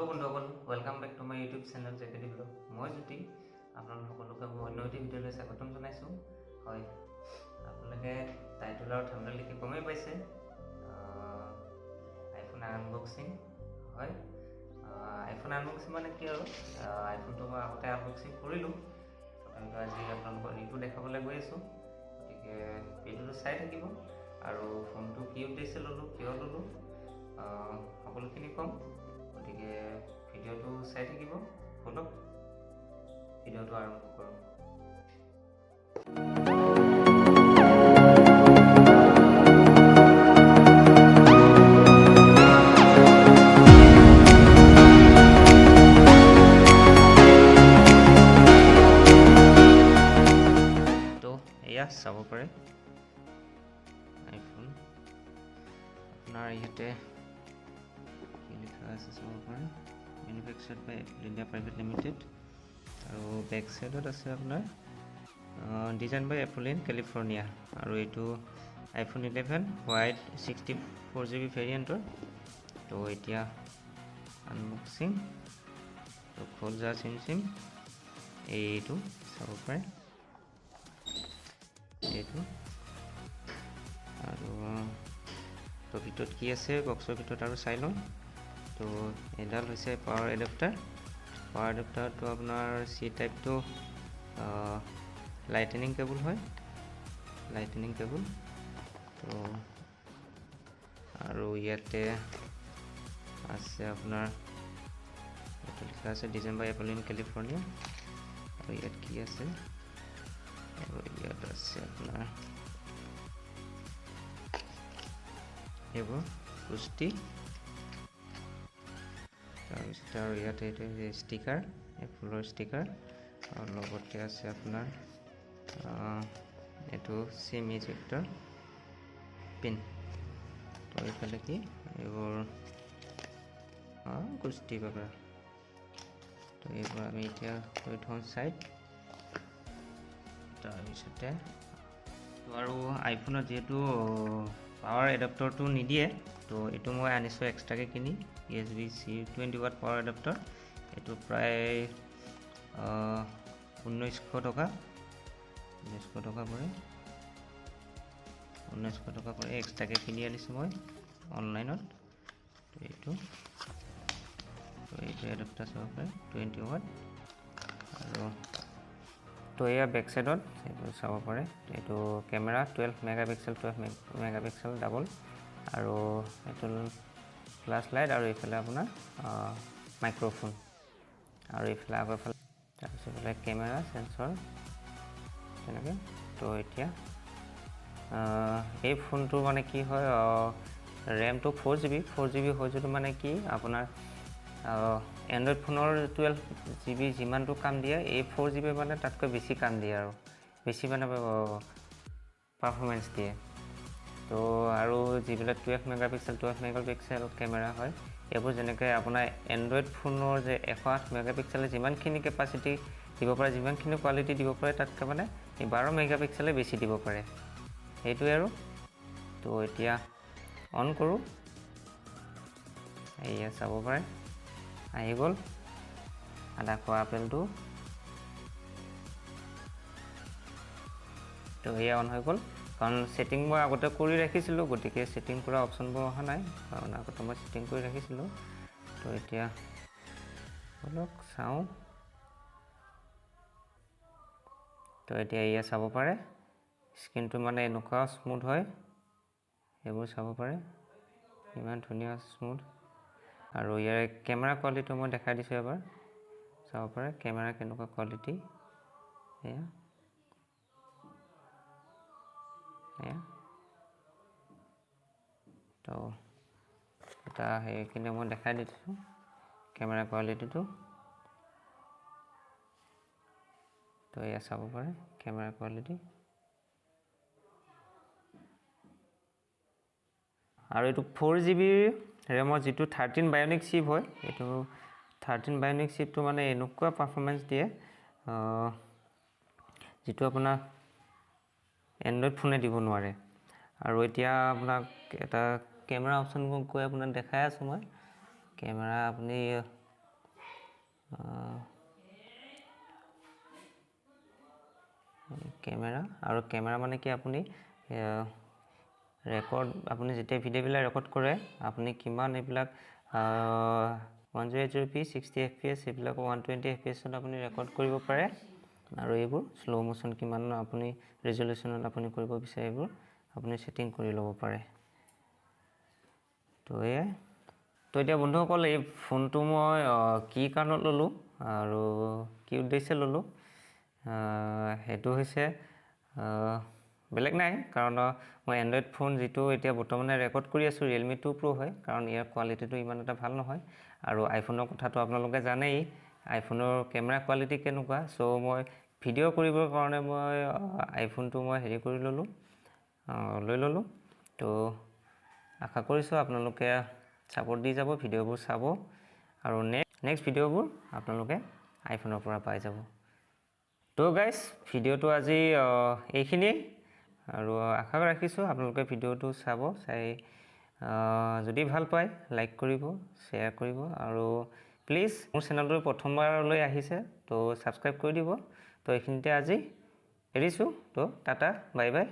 hello बंधुসকল welcome back to my YouTube channel JKD blog मैं ज्योति आपन সকলোকে অন্য এটি ভিডিঅ'লৈ স্বাগতম জনাইছো হয় আপোনালোকে টাইটেল আৰু থাম্বনেল লিখি গমেই পাইছে আইফোন আনবক্সিং হয় আইফোন আনবক্সিং মানে কি আৰু আইফোনটো মই আগতে আনবক্সিং কৰিলো তথাপিতো আজি আপোনালোকক ৰিভিউ দেখাবলৈ গৈ আছো গতিকে ভিডিঅ'টো চাই থাকিব আৰু ফোনটো কি উদ্দেশ্যে ললো কিয় ললো সকলোখিনি কম গতিকে ভিডিঅ'টো চাই থাকিব বলক ভিডিঅ'টো আৰম্ভ কৰোঁ তো এয়া চাব পাৰে আইফোন আপোনাৰ ইয়াতে manufactured by Apple India Private Limited আৰু বেক সাইডত আছে আপোনাৰ design by Apple in California আৰু এটো iPhone 11 হোৱাইট 64GB ভেৰিয়েন্টৰ তো এতিয়া আনবক্সিং তো খোল যা চিম এইটো চাব পাৰে এইটো আৰু তো ভিতৰত কি আছে বক্সৰ ভিতৰত আৰু চাই লওঁ তো এডাল হৈছে পাৱাৰ এডাপ্টাৰ তো আপোনাৰ C type to lightning cable হয় তো আৰু ইয়াতে আছে আপোনাৰ এটা লিখা আছে design by Apple in California আৰু ইয়াত কি আছে আৰু ইয়াত আছে আপোনাৰ এইবোৰ কুস্তি আৰু ইয়াতে এইটো ষ্টিকাৰ ফুলৰ ষ্টিকাৰ আৰু লগতে আছে আপোনাৰ এইটো সিম ইজেক্টৰ পিন তো এইফালে কি এইবোৰ কুস্তি বাগৰা তো এইবোৰ আমি এতিয়া থৈ থওঁ চাইড তাৰপিছতে আৰু আইফোনত যিহেতু পাৱাৰ এডাপ্টাৰটো নিদিয়ে তো এইটো মই আনিছো এক্সট্ৰাকে কিনি USB-C 20 ওয়াট পাৱাৰ এডাপ্টাৰ এইটো প্ৰায় 1900 টকা পৰে এক্সট্ৰাকে কিনি আনিছো মই অনলাইনত তো এইটো এডাপ্টাৰ চাব পাৰে 20 ওয়াট আৰু তো এয়া বেক সাইডত এইটো চাব পাৰে এইটো কেমেৰা 12 মেগাপিক্সেল ডাবল আৰু এইটো ফ্লাশ লাইট আৰু এইফালে আপোনাৰ মাইক্ৰোফোন আৰু এইফালে আগৰফালে তাৰপিছত কেমেৰা সেন্সৰ তেনেকৈ তো এতিয়া এই ফোনটো মানে কি হয় ৰেমটো 4GB হয় যদি মানে কি আপোনাৰ এন্ড্ৰইড ফোনৰ 12GB যিমানটো কাম দিয়ে এই 4GB মানে তাতকৈ বেছি কাম দিয়ে আৰু বেছি মানে পাৰফৰমেন্স দিয়ে তো আৰু যিবিলাক 12 মেগাপিক্সেল কেমেৰা হয় এইবোৰ যেনেকৈ আপোনাৰ এন্ড্ৰইড ফোনৰ যে 108 মেগাপিক্সেলে যিমানখিনি কেপাসিটি দিব পাৰে যিমানখিনি কোৱালিটি দিব পাৰে তাতকৈ মানে 12 মেগাপিক্সেলে বেছি দিব পাৰে এইটোৱে আৰু তো এতিয়া অন কৰোঁ এয়া চাব পাৰে আহি গ'ল আধা খোৱা আপেলটো তো এয়া অন হৈ গ'ল কাৰণ সেটিং মই আগতে কৰি ৰাখিছিলোঁ গতিকে সেটিং কৰা অপচনবোৰ অহা নাই কাৰণ আগতে মই সেটিং কৰি ৰাখিছিলোঁ তো এতিয়া অলপ চাওঁ তো এতিয়া এয়া চাব পাৰে স্ক্ৰিনটো মানে এনেকুৱা স্মুথ হয় এইবোৰ চাব পাৰে ইমান ধুনীয়া স্মুথ আৰু ইয়াৰ কেমেৰা কোৱালিটি মই দেখাই দিছোঁ এবাৰ চাব পাৰে কেমেৰা কেনেকুৱা কোৱালিটি এয়া তো এটা সেইখিনি মই দেখাই দিছোঁ কেমেৰা কোৱালিটিটো তো এয়া চাব পাৰে কেমেৰা কোৱালিটি আৰু এইটো 4GB ৰেমৰ যিটো 13 বায়োনিক চিপ হয় এইটো 13 বায়োনিক চিপটো মানে এনেকুৱা পাৰফৰমেন্স দিয়ে যিটো আপোনাৰ এন্ড্ৰইড ফোনে দিব নোৱাৰে আৰু এতিয়া আপোনাক এটা কেমেৰা অপচন গৈ আপোনাক দেখাই আছো মই কেমেৰা আপুনি কেমেৰা আৰু কেমেৰা মানে কি আপুনি ৰেকৰ্ড আপুনি যেতিয়া ভিডিঅ'বিলাক ৰেকৰ্ড কৰে আপুনি কিমান এইবিলাক 108p 60 fps এইবিলাক 120 fps আপুনি ৰেকৰ্ড কৰিব পাৰে আৰু এইবোৰ স্লো মোশন কিমান আপুনি ৰেজলিউশনত আপুনি কৰিব বিচাৰে এইবোৰ আপুনি সেটিং কৰি ল'ব পাৰে তো এতিয়া বন্ধুসকল এই ফোনটো মই কি কাৰণত ল'লোঁ আৰু কি উদ্দেশ্যে ল'লোঁ সেইটো হৈছে বেলেগ নাই কাৰণ মই এণ্ড্ৰইড ফোন যিটো এতিয়া বৰ্তমানে ৰেকৰ্ড কৰি আছোঁ Realme 2 Pro হয় কাৰণ ইয়াৰ কোৱালিটিটো ইমান এটা ভাল নহয় আৰু আইফোনৰ কথাটো আপোনালোকে জানেই আইফোনৰ কেমেৰা কোৱালিটি কেনেকুৱা সো মই ভিডিঅ' কৰিবৰ কাৰণে মই আইফোনটো মই হেৰি কৰি ল'লোঁ লৈ ল'লোঁ তো আশা কৰিছোঁ আপোনালোকে সাপোৰ্ট দি যাব ভিডিঅ'বোৰ চাব আৰু নেক্সট ভিডিঅ'বোৰ আপোনালোকে আইফোনৰ পৰা পাই যাব তো গাইজ ভিডিঅ'টো আজি এইখিনিয়ে আৰু আশা ৰাখিছোঁ আপোনালোকে ভিডিঅ'টো চাব চাই যদি ভাল পায় লাইক কৰিব শ্বেয়াৰ কৰিব আৰু প্লিজ মোৰ চেনেলটো প্ৰথমবাৰলৈ আহিছে তো ছাবস্ক্ৰাইব কৰি দিব তো এইখিনিতে আজি এৰিছোঁ তো টাটা বাই বাই